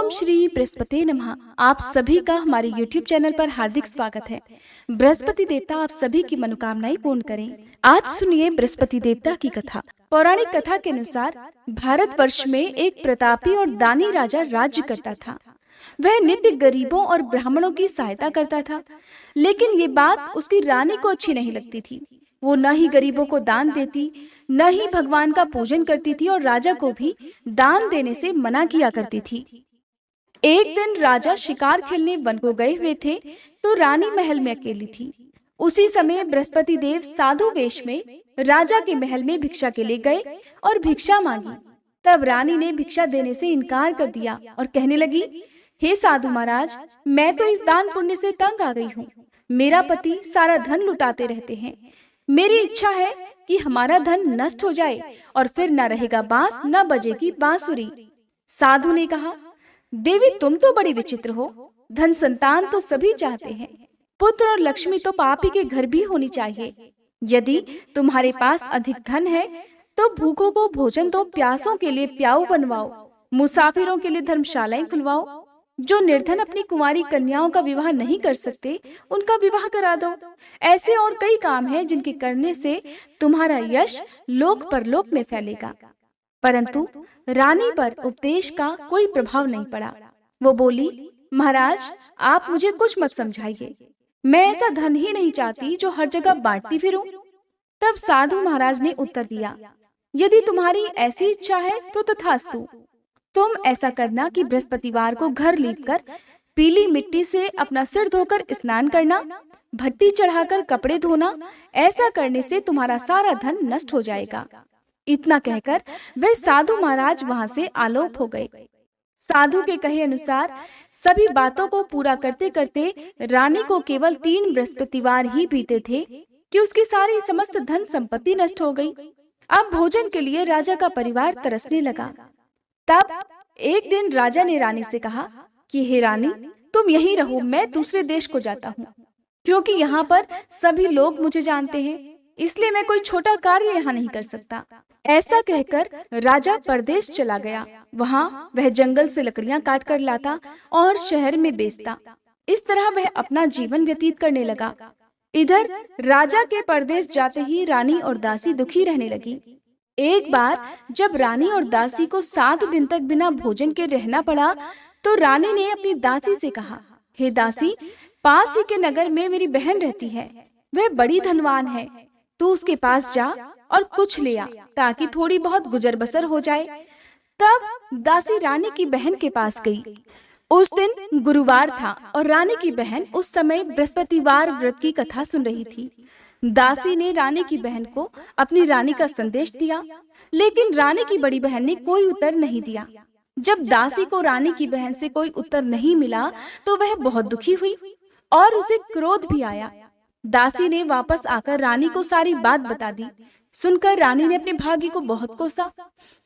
ओम श्री बृहस्पति नमः। आप सभी का हमारे YouTube चैनल पर हार्दिक स्वागत है। बृहस्पति देवता आप सभी की मनोकामनाएं पूर्ण करें। आज सुनिए बृहस्पति देवता की कथा। पौराणिक कथा के अनुसार भारतवर्ष में एक प्रतापी और दानी राजा राज्य करता था। वह नित्य गरीबों और ब्राह्मणों की सहायता करता था, लेकिन ये बात उसकी रानी को अच्छी नहीं लगती थी। वो न ही गरीबों को दान देती, न ही भगवान का पूजन करती थी और राजा को भी दान देने से मना किया करती थी। एक दिन राजा शिकार खेलने वन को गए हुए थे, तो रानी महल में अकेली थी। उसी समय बृहस्पति देव साधु वेश में राजा के महल में भिक्षा के लिए गए और भिक्षा मांगी। तब रानी ने भिक्षा देने से इनकार कर दिया और कहने लगी, हे साधु महाराज, मैं तो इस दान पुण्य से तंग आ गई हूँ। मेरा पति सारा धन लुटाते रहते हैं। मेरी इच्छा है कि हमारा धन नष्ट हो जाए और फिर न रहेगा बांस, न बजेगी बांसुरी। साधु ने कहा, देवी तुम तो बड़ी विचित्र हो। धन संतान तो सभी चाहते हैं, पुत्र और लक्ष्मी तो पापी के घर भी होनी चाहिए। यदि तुम्हारे पास अधिक धन है तो भूखों को भोजन दो, प्यासों के लिए प्याऊ बनवाओ, मुसाफिरों के लिए धर्मशालाएं खुलवाओ। जो निर्धन अपनी कुंवारी कन्याओं का विवाह नहीं कर सकते, उनका विवाह करा दो। ऐसे और कई काम हैं जिनके करने से तुम्हारा यश लोक परलोक में फैलेगा। परंतु रानी पर उपदेश का कोई प्रभाव नहीं पड़ा। वो बोली, महाराज आप मुझे कुछ मत समझाइए। मैं ऐसा धन ही नहीं चाहती जो हर जगह बांटती फिरूं। तब साधु महाराज ने उत्तर दिया, यदि तुम्हारी ऐसी इच्छा है तो तथास्तु। तुम ऐसा करना कि बृहस्पतिवार को घर लीपकर पीली मिट्टी से अपना सिर धोकर स्नान करना, भट्टी चढ़ाकर कपड़े धोना। ऐसा करने से तुम्हारा सारा धन नष्ट हो जाएगा। इतना कहकर वे साधु महाराज वहां से आलोप हो गए। साधु के कहे अनुसार सभी बातों को पूरा करते करते रानी को केवल 3 बृहस्पतिवार ही बीते थे कि उसकी सारी समस्त धन संपत्ति नष्ट हो गई। अब भोजन के लिए राजा का परिवार तरसने लगा। तब एक दिन राजा ने रानी से कहा कि हे रानी, तुम यहीं रहो, मैं दूसरे देश को जाता हूँ, क्योंकि यहाँ पर सभी लोग मुझे जानते हैं, इसलिए मैं कोई छोटा कार्य यहाँ नहीं कर सकता। ऐसा कहकर राजा परदेश चला गया। वहाँ वह जंगल से लकड़ियां काट कर लाता और शहर में बेचता। इस तरह वह अपना जीवन व्यतीत करने लगा। इधर राजा के परदेश जाते ही रानी और दासी दुखी रहने लगी। एक बार जब रानी और दासी को 7 दिन तक बिना भोजन के रहना पड़ा, तो रानी ने अपनी दासी से कहा, हे दासी, पास ही के नगर में मेरी बहन रहती है, वह बड़ी धनवान है। तू उसके पास जा और कुछ ले आ, ताकि थोड़ी बहुत गुजर बसर हो जाए। तब दासी रानी की बहन के पास गई। उस दिन गुरुवार था और रानी की बहन उस समय बृहस्पतिवार व्रत की कथा सुन रही थी। दासी ने रानी की बहन को अपनी रानी का संदेश दिया, लेकिन रानी की बड़ी बहन ने कोई उत्तर नहीं दिया। जब दासी को रानी की बहन से कोई उत्तर नहीं मिला, तो वह बहुत दुखी हुई और उसे क्रोध भी आया। दासी ने वापस आकर रानी को सारी बात बता दी। सुनकर रानी ने अपने भाग्य को बहुत कोसा।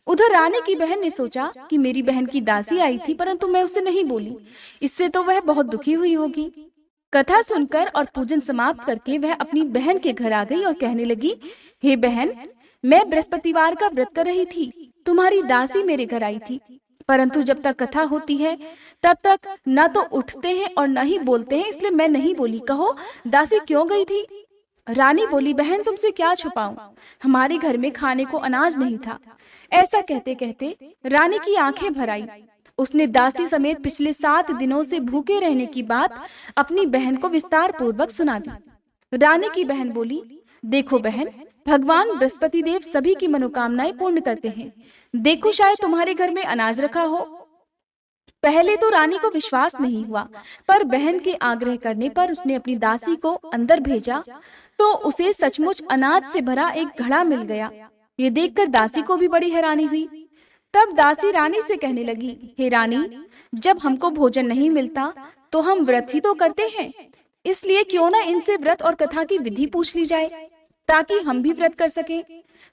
उधर रानी की बहन ने सोचा कि मेरी बहन की दासी आई थी, परंतु मैं उसे नहीं बोली, इससे तो वह बहुत दुखी हुई होगी। कथा सुनकर और पूजन समाप्त करके वह अपनी बहन के घर आ गई और कहने लगी, हे बहन, मैं बृहस्पतिवार का व्रत कर रही थी, तुम्हारी दासी मेरे घर आई थी, परंतु जब तक कथा होती है तब तक न तो उठते हैं और न ही बोलते हैं, इसलिए मैं नहीं बोली। कहो दासी क्यों गई थी? रानी बोली, बहन तुमसे क्या छुपाऊं, हमारे घर में खाने को अनाज नहीं था। ऐसा कहते कहते रानी की आंखें भर आई। उसने दासी समेत पिछले 7 दिनों से भूखे रहने की बात अपनी बहन को विस्तार पूर्वक सुना दी। रानी की बहन बोली, देखो बहन, भगवान बृहस्पति देव सभी की मनोकामनाएं पूर्ण करते हैं। देखो शायद तुम्हारे घर में अनाज रखा हो। पहले तो रानी को विश्वास नहीं हुआ, पर बहन के आग्रह करने पर उसने अपनी दासी को अंदर भेजा, तो उसे सचमुच अनाज से भरा एक घड़ा मिल गया। ये देखकर दासी को भी बड़ी हैरानी हुई। तब दासी रानी से कहने लगी, हे रानी, जब हमको भोजन नहीं मिलता तो हम व्रत ही तो करते हैं, इसलिए क्यों ना इनसे व्रत और कथा की विधि पूछ ली जाए, ताकि हम भी व्रत कर सकें।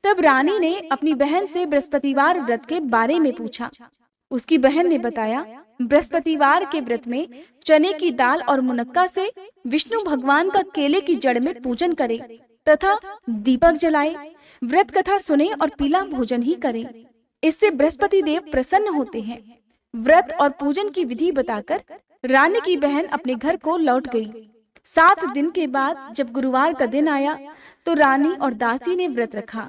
तब रानी ने अपनी बहन से बृहस्पतिवार व्रत के बारे में पूछा। उसकी बहन ने बताया, बृहस्पतिवार के व्रत में चने की दाल और मुनक्का से विष्णु भगवान का केले की जड़ में पूजन करे तथा दीपक जलाए, व्रत कथा सुने और पीला भोजन ही करे। इससे बृहस्पति देव प्रसन्न होते हैं। व्रत और पूजन की विधि बताकर रानी की बहन अपने घर को लौट गई। 7 दिन के बाद जब गुरुवार का दिन आया तो रानी और दासी ने व्रत रखा।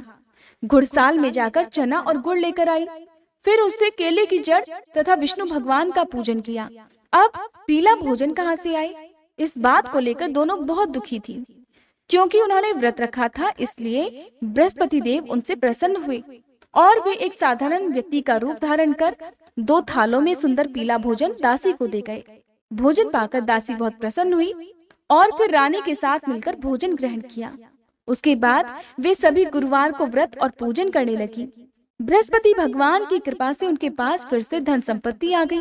घुड़साल में जाकर चना और गुड़ लेकर आई। फिर उससे केले की जड़ तथा विष्णु भगवान का पूजन किया। अब पीला भोजन कहाँ से आए? इस बात को लेकर दोनों बहुत दुखी थी। क्योंकि उन्होंने व्रत रखा था, इसलिए बृहस्पति देव उनसे प्रसन्न हुए और वे एक साधारण व्यक्ति का रूप धारण कर 2 थालों में सुंदर पीला भोजन दासी को दे गए। भोजन पाकर दासी बहुत प्रसन्न हुई और फिर रानी के साथ मिलकर भोजन ग्रहण किया। उसके बाद वे सभी गुरुवार को व्रत और पूजन करने लगी। बृहस्पति भगवान की कृपा से उनके पास फिर से धन संपत्ति आ गई,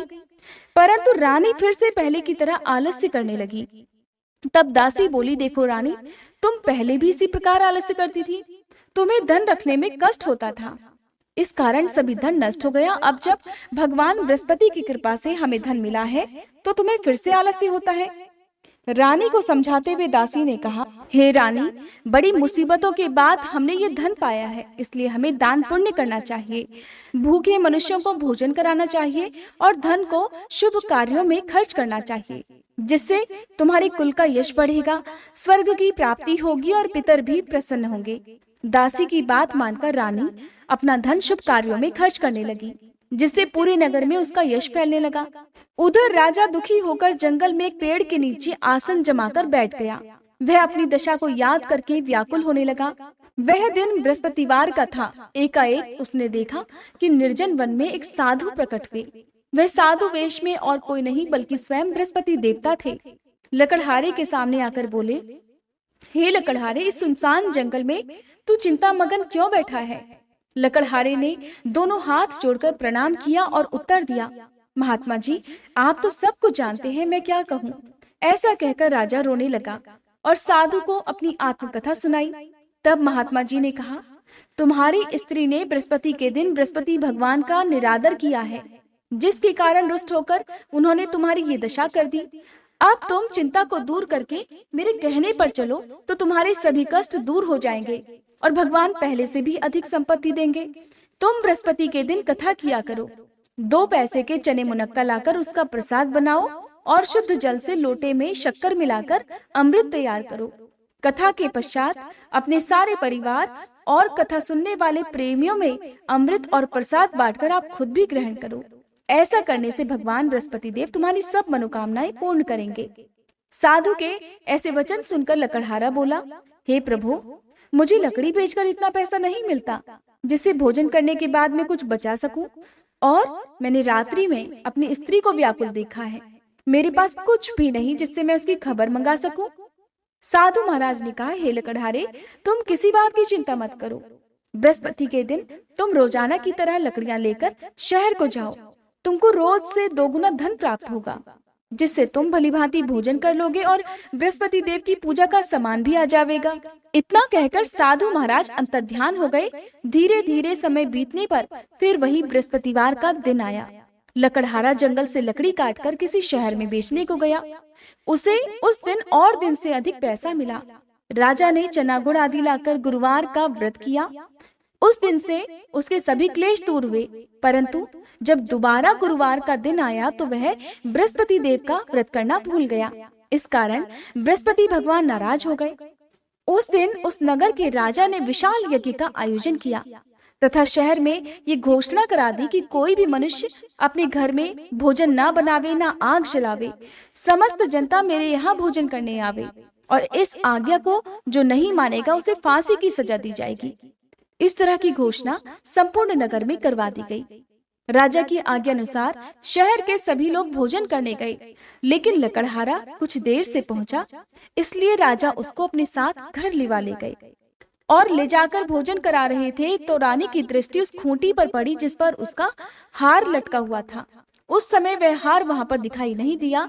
परंतु रानी फिर से पहले की तरह आलस्य करने लगी। तब दासी बोली, देखो रानी, तुम पहले भी इसी प्रकार आलस्य करती थी। तुम्हें धन रखने में कष्ट होता था, इस कारण सभी धन नष्ट हो गया। अब जब भगवान बृहस्पति की कृपा से हमें धन मिला है तो तुम्हें फिर से आलस्य होता है। रानी को समझाते हुए दासी ने कहा, हे रानी, बड़ी मुसीबतों के बाद हमने ये धन पाया है, इसलिए हमें दान पुण्य करना चाहिए, भूखे मनुष्यों को भोजन कराना चाहिए और धन को शुभ कार्यों में खर्च करना चाहिए, जिससे तुम्हारे कुल का यश बढ़ेगा, स्वर्ग की प्राप्ति होगी और पितर भी प्रसन्न होंगे। दासी की बात मानकर रानी अपना धन शुभ कार्यों में खर्च करने लगी, जिससे पूरे नगर में उसका यश फैलने लगा। उधर राजा दुखी होकर जंगल में एक पेड़ के नीचे आसन जमाकर बैठ गया। वह अपनी दशा को याद करके व्याकुल होने लगा। वह दिन बृहस्पतिवार का था। एकाएक उसने देखा कि निर्जन वन में एक साधु प्रकट हुए। वह साधु वेश में और कोई नहीं बल्कि स्वयं बृहस्पति देवता थे। लकड़हारे के सामने आकर बोले, हे लकड़हारे, इस सुनसान जंगल में तू चिंता मगन क्यों बैठा है? लकड़हारे ने दोनों हाथ जोड़कर प्रणाम किया और उत्तर दिया, महात्मा जी, आप तो सब कुछ जानते हैं, मैं क्या कहूँ। ऐसा कहकर राजा रोने लगा और साधु को अपनी आत्मकथा सुनाई। तब महात्मा जी ने कहा, तुम्हारी स्त्री ने बृहस्पति के दिन बृहस्पति भगवान का निरादर किया है, जिसके कारण रुष्ट होकर उन्होंने तुम्हारी ये दशा कर दी। अब तुम चिंता को दूर करके मेरे कहने पर चलो तो तुम्हारे सभी कष्ट दूर हो जाएंगे और भगवान पहले से भी अधिक संपत्ति देंगे। तुम बृहस्पति के दिन कथा किया करो। 2 पैसे के चने मुनक्का लाकर उसका प्रसाद बनाओ और शुद्ध जल से लोटे में शक्कर मिलाकर अमृत तैयार करो। कथा के पश्चात अपने सारे परिवार और कथा सुनने वाले प्रेमियों में अमृत और प्रसाद बांटकर आप खुद भी ग्रहण करो। ऐसा करने से भगवान बृहस्पति देव तुम्हारी सब मनोकामनाएं पूर्ण करेंगे। साधु के ऐसे वचन सुनकर लकड़हारा बोला, हे प्रभु, मुझे लकड़ी बेचकर इतना पैसा नहीं मिलता जिससे भोजन करने के बाद मैं कुछ बचा सकूं, और मैंने रात्रि में अपनी स्त्री को व्याकुल देखा है। मेरे पास कुछ भी नहीं जिससे मैं उसकी खबर मंगा सकूं। साधु महाराज ने कहा, हे लकड़हारे, तुम किसी बात की चिंता मत करो। बृहस्पति के दिन तुम रोजाना की तरह लकड़ियां लेकर शहर को जाओ। तुमको रोज से 2 गुना धन प्राप्त होगा, जिससे तुम भलीभांति भोजन कर लोगे और बृहस्पति देव की पूजा का सामान भी आ जाएगा। इतना कहकर साधु महाराज अंतर्ध्यान हो गए। धीरे धीरे समय बीतने पर फिर वही बृहस्पतिवार का दिन आया। लकड़हारा जंगल से लकड़ी काटकर किसी शहर में बेचने को गया। उसे उस दिन और दिन से अधिक पैसा मिला। राजा ने चना गुड़ आदि लाकर गुरुवार का व्रत किया। उस दिन से उसके सभी क्लेश दूर हुए, परंतु जब दोबारा गुरुवार का दिन आया तो वह बृहस्पति देव का व्रत करना भूल गया। इस कारण बृहस्पति भगवान नाराज हो गए। उस दिन उस नगर के राजा ने विशाल यज्ञ का आयोजन किया तथा शहर में ये घोषणा करा दी कि कोई भी मनुष्य अपने घर में भोजन ना बनावे, ना आग जलावे। समस्त जनता मेरे यहाँ भोजन करने आवे और इस आज्ञा को जो नहीं मानेगा उसे फांसी की सजा दी जाएगी। इस तरह की घोषणा संपूर्ण नगर में करवा दी गई। राजा की आज्ञा अनुसार शहर के सभी लोग भोजन करने गए, लेकिन लकड़हारा कुछ देर से पहुंचा, इसलिए राजा उसको अपने साथ घर लिवा ले गए और ले जाकर भोजन करा रहे थे तो रानी की दृष्टि उस खूंटी पर पड़ी जिस पर उसका हार लटका हुआ था। उस समय वह हार वहां पर दिखाई नहीं दिया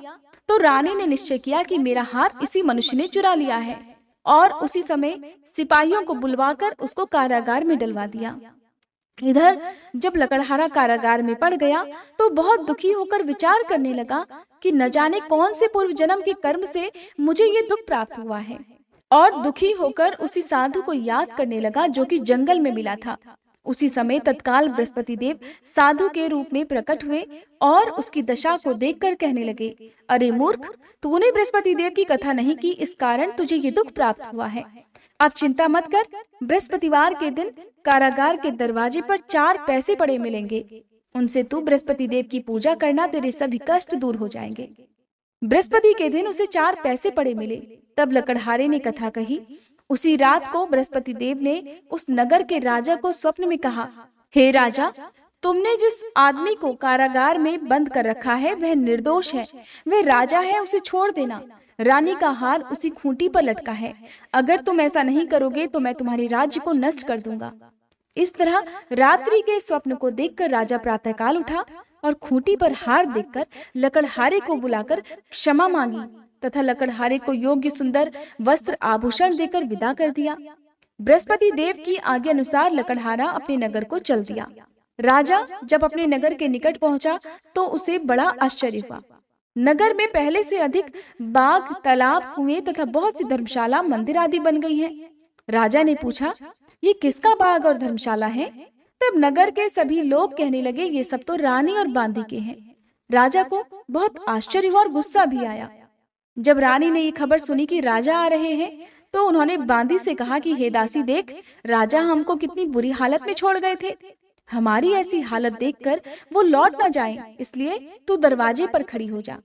तो रानी ने निश्चय किया कि मेरा हार इसी मनुष्य ने चुरा लिया है, और उसी समय सिपाहियों को बुलवाकर उसको कारागार में डलवा दिया। इधर जब लकड़हारा कारागार में पड़ गया तो बहुत दुखी होकर विचार करने लगा कि न जाने कौन से पूर्व जन्म के कर्म से मुझे ये दुख प्राप्त हुआ है, और दुखी होकर उसी साधु को याद करने लगा जो कि जंगल में मिला था। उसी समय तत्काल बृहस्पति देव साधु के रूप में प्रकट हुए और उसकी दशा को देखकर कहने लगे, अरे मूर्ख, तूने बृहस्पति देव की कथा नहीं की, इस कारण तुझे ये दुख प्राप्त हुआ है। अब चिंता मत कर, बृहस्पतिवार के दिन कारागार के दरवाजे पर 4 पैसे पड़े मिलेंगे, उनसे तू बृहस्पति देव की पूजा करना, तेरे सभी कष्ट दूर हो जाएंगे। बृहस्पति के दिन उसे 4 पैसे पड़े मिले। तब लकड़हारे ने कथा कही। उसी रात को बृहस्पति देव ने उस नगर के राजा को स्वप्न में कहा, हे राजा, तुमने जिस आदमी को कारागार में बंद कर रखा है वह निर्दोष है, वह राजा है, उसे छोड़ देना। रानी का हार उसी खूंटी पर लटका है, अगर तुम ऐसा नहीं करोगे तो मैं तुम्हारे राज्य को नष्ट कर दूंगा। इस तरह रात्रि के स्वप्न को देखकर राजा प्रातःकाल उठा और खूंटी पर हार देखकर लकड़हारे को बुलाकर क्षमा मांगी तथा लकड़हारे को योग्य सुंदर वस्त्र आभूषण देकर विदा कर दिया। बृहस्पति देव की आज्ञा अनुसार लकड़हारा अपने नगर को चल दिया। राजा जब अपने नगर के निकट पहुंचा तो उसे बड़ा आश्चर्य हुआ। नगर में पहले से अधिक बाग, तालाब, कुएं तथा बहुत सी धर्मशाला, मंदिर आदि बन गई हैं। राजा ने पूछा, ये किसका बाग और धर्मशाला है? तब नगर के सभी लोग कहने लगे, ये सब तो रानी और बांदी के हैं। राजा को बहुत आश्चर्य हुआ और गुस्सा भी आया। जब रानी ने ये खबर सुनी कि राजा आ रहे हैं तो उन्होंने बांदी से कहा कि हे दासी, देख, राजा हमको कितनी बुरी हालत में छोड़ गए थे। हमारी ऐसी हालत देखकर वो लौट न जाएं, इसलिए तू दरवाजे पर खड़ी हो जा।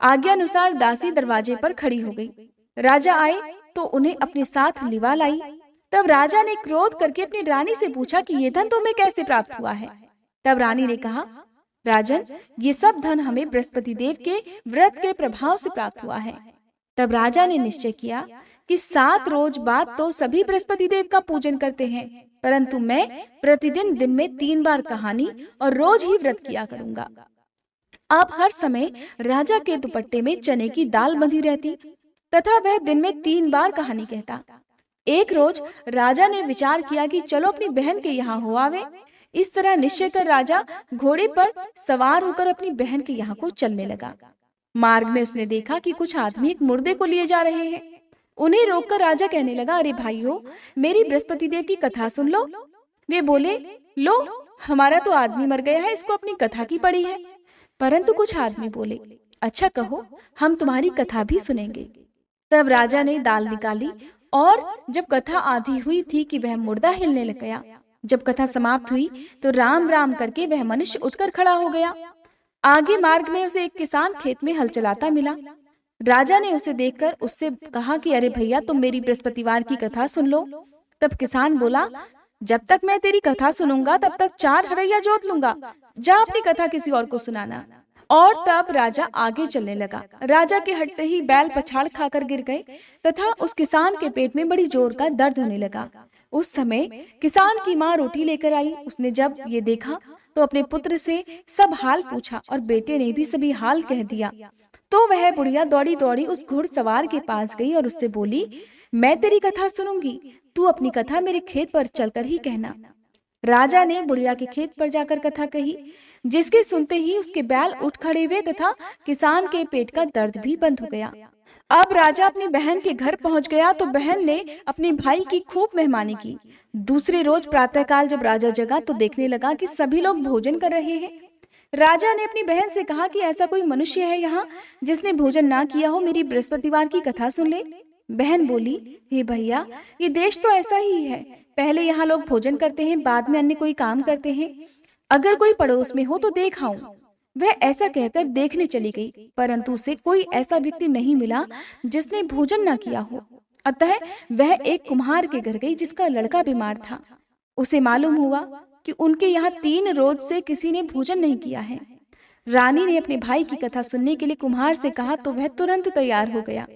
आज्ञा अनुसार दासी दरवाजे पर खड़ी हो गई। राजा आए तो उन्हें अपने साथ लिवा लाई। तब राजा ने क्रोध करके अपनी रानी से पूछा कि ये धन तुम्हें कैसे प्राप्त हुआ है? तब रानी ने कहा, राजन, ये सब धन हमें बृहस्पति देव के व्रत के प्रभाव से प्राप्त हुआ है। तब राजा ने निश्चय किया कि 7 रोज बाद तो सभी बृहस्पति देव का पूजन करते हैं, परंतु मैं प्रतिदिन दिन में 3 बार कहानी और रोज ही व्रत किया करूंगा। अब हर समय राजा के दुपट्टे में चने की दाल बंधी रहती तथा वह दिन में 3 बार कहानी कहता। एक रोज राजा ने विचार किया कि चलो अपनी बहन के यहाँ हो आवे। इस तरह निश्चय कर राजा घोड़े पर सवार होकर अपनी बहन के यहाँ को चलने लगा। मार्ग में उसने देखा कि कुछ आदमी एक मुर्दे को लिए जा रहे हैं। उन्हें रोककर राजा कहने लगा, अरे भाइयों, मेरी बृहस्पति देव की कथा सुन लो। वे बोले, लो, हमारा तो आदमी मर गया है, इसको अपनी कथा की पड़ी है। परंतु कुछ आदमी बोले, अच्छा कहो, हम तुम्हारी कथा भी सुनेंगे। तब राजा ने दाल निकाली और जब कथा आधी हुई थी कि वह मुर्दा हिलने लग गया। जब कथा समाप्त हुई तो राम राम करके वह मनुष्य उठकर खड़ा हो गया। आगे मार्ग में उसे एक किसान खेत में हल चलाता मिला। राजा ने उसे देखकर उससे कहा कि अरे भैया, तुम मेरी बृहस्पतिवार की कथा सुन लो। तब किसान बोला, जब तक मैं तेरी कथा सुनूंगा तब तक 4 हरैया जोत लूंगा, जा अपनी कथा किसी और को सुनाना। और तब राजा आगे चलने लगा। राजा के हटते ही बैल पछाड़ खाकर गिर गए तथा उस किसान के पेट में बड़ी जोर का दर्द होने लगा। उस समय किसान की माँ रोटी लेकर आई। उसने जब ये देखा तो अपने पुत्र से सब हाल पूछा और बेटे ने भी सभी हाल कह दिया। तो वह बुढ़िया दौड़ी दौड़ी उस घुड़सवार के पास गई और उससे बोली, मैं तेरी कथा सुनूंगी, तू अपनी कथा मेरे खेत पर चलकर ही कहना। राजा ने बुढ़िया के खेत पर जाकर कथा कही, जिसके सुनते ही उसके बैल उठ खड़े हुए तथा किसान के पेट का दर्द भी बंद हो गया। अब राजा अपनी बहन के घर पहुंच गया तो बहन ने अपने भाई की खूब मेहमानी की। दूसरे रोज प्रातःकाल जब राजा जगा तो देखने लगा कि सभी लोग भोजन कर रहे हैं। राजा ने अपनी बहन से कहा कि ऐसा कोई मनुष्य है यहाँ जिसने भोजन ना किया हो, मेरी बृहस्पतिवार की कथा सुन ले। बहन बोली, हे भैया, ये देश तो ऐसा ही है, पहले यहाँ लोग भोजन करते हैं, बाद में अन्य कोई काम करते हैं। अगर कोई पड़ोस में हो तो देख आऊं। वह ऐसा कहकर देखने चली गई, परंतु उसे कोई ऐसा व्यक्ति नहीं मिला जिसने भोजन न किया हो। अतः वह एक कुम्हार के घर गई जिसका लड़का बीमार था। उसे मालूम हुआ कि उनके यहाँ 3 रोज से किसी ने भोजन नहीं किया है। रानी ने अपने भाई की कथा सुनने के लिए कुम्हार से कहा तो वह तुरंत तैयार हो गया।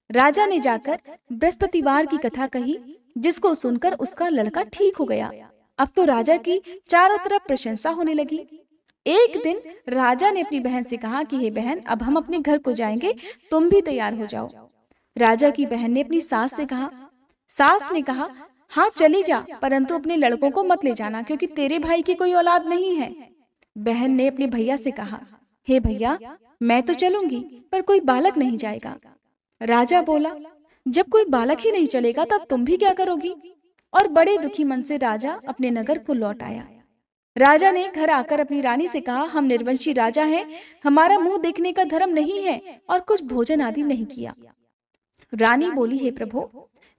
राजा ने जाकर बृहस्पतिवार की कथा कही, जिसको सुनकर उसका लड़का ठीक हो गया। अब तो राजा की चारों तरफ प्रशंसा होने लगी। एक दिन राजा ने अपनी बहन से कहा कि हे बहन, अब हम अपने घर को जाएंगे, तुम भी तैयार हो जाओ। राजा की बहन ने अपनी सास से कहा। सास ने कहा, हाँ चली जा, परंतु अपने लड़कों को मत ले जाना, क्योंकि तेरे भाई की कोई औलाद नहीं है। बहन ने अपने भैया से कहा, हे भैया, मैं तो चलूंगी, पर कोई बालक नहीं जाएगा। राजा बोला, जब कोई बालक ही नहीं चलेगा तब तुम भी क्या करोगी? और बड़े दुखी मन से राजा अपने नगर को लौट आया। राजा ने घर आकर अपनी रानी से कहा, हम निर्वंशी राजा हैं, हमारा मुंह देखने का धर्म नहीं है और कुछ भोजन आदि नहीं किया। रानी बोली, हे प्रभु,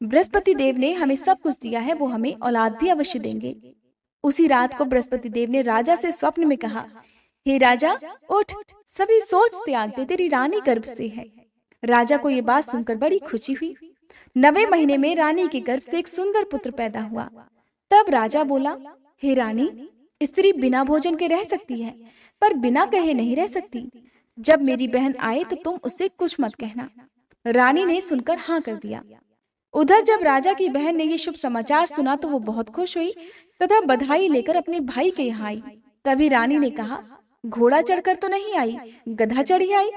बृहस्पति देव ने हमें सब कुछ दिया है, वो हमें औलाद भी अवश्य देंगे। उसी रात को बृहस्पति देव ने राजा से स्वप्न में कहा, हे राजा, उठ, सभी सोच त्याग दे, तेरी रानी गर्भ से है। राजा को ये बात सुनकर बड़ी खुशी हुई। 9वें महीने में रानी के गर्भ से एक सुंदर पुत्र पैदा हुआ। तब राजा बोला, हे रानी, स्त्री बिना भोजन के रह सकती है, पर बिना कहे नहीं रह सकती। जब मेरी बहन आए तो तुम उससे कुछ मत कहना। रानी ने सुनकर हाँ कर दिया। उधर जब राजा की बहन ने ये शुभ समाचार सुना तो वो बहुत खुश हुई तथा बधाई लेकर अपने भाई के यहाँ आई। तभी रानी ने कहा, घोड़ा चढ़कर तो नहीं आई, गधा चढ़ी आई।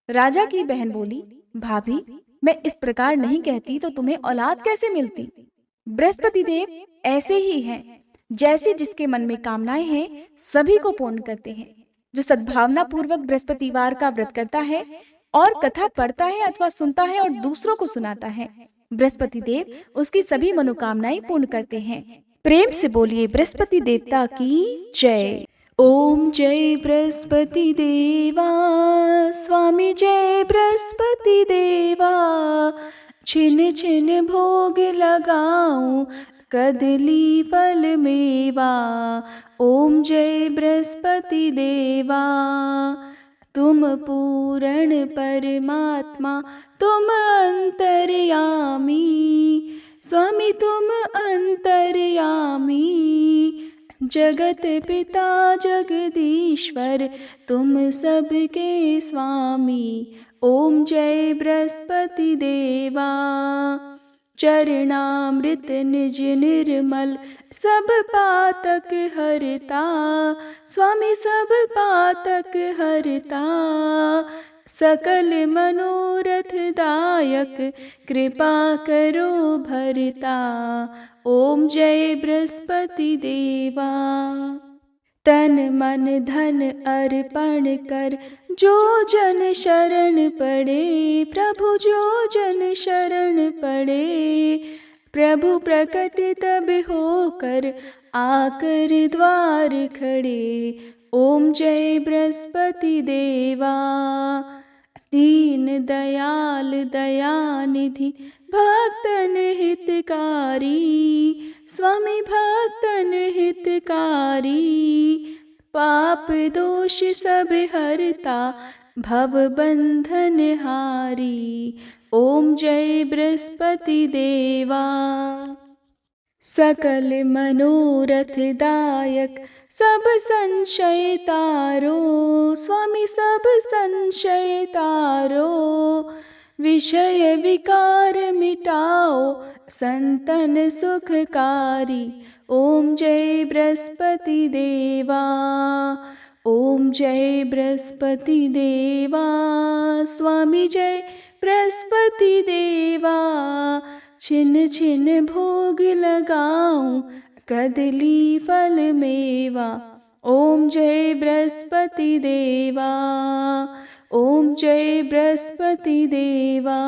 राजा की बहन बोली, भाभी, मैं इस प्रकार नहीं कहती तो तुम्हें औलाद कैसे मिलती? बृहस्पति देव ऐसे ही हैं, जैसे जिसके मन में कामनाएं हैं सभी को पूर्ण करते हैं। जो सद्भावना पूर्वक बृहस्पतिवार का व्रत करता है और कथा पढ़ता है अथवा सुनता है और दूसरों को सुनाता है, बृहस्पति देव उसकी सभी मनोकामनाएं पूर्ण करते हैं। प्रेम से बोलिए बृहस्पति देवता की जय। ओम जय बृहस्पति देवा, स्वामी जय बृहस्पति देवा। छिन छिन भोग लगाऊं कदली फल मेवा। ओम जय बृहस्पति देवा। तुम पूर्ण परमात्मा, तुम अंतर्यामी, स्वामी तुम अंतर्यामी। जगत पिता जगदीश्वर, तुम सबके स्वामी। ओम जय बृहस्पति देवा। चरणामृत निज निर्मल, सब पातक हरता, स्वामी सब पातक हरता। सकल मनोरथ दायक, कृपा करो भरता। ओम जय बृहस्पति देवा। तन मन धन अर्पण कर, जो जन शरण पड़े, प्रभु जो जन शरण पड़े। प्रभु प्रकट तब होकर, आकर द्वार खड़े। ओम जय बृहस्पति देवा। दीन दयाल दयानिधि, भक्तन हितकारी, स्वामी भक्तन हितकारी। पाप दोष सब हरता, भव बंधन हारी। ओम जय बृहस्पति देवा। सकल मनोरथ दायक, सब संशय तारो, स्वामी सब संशय तारो। विषय विकार मिटाओ, संतन सुखकारी। ओम जय बृहस्पति देवा। ओम जय बृहस्पति देवा, स्वामी जय बृहस्पति देवा। छिन छिन भोग लगाऊं कदली फल मेवा। ओम जय बृहस्पति देवा। ओम जय बृहस्पति देवा।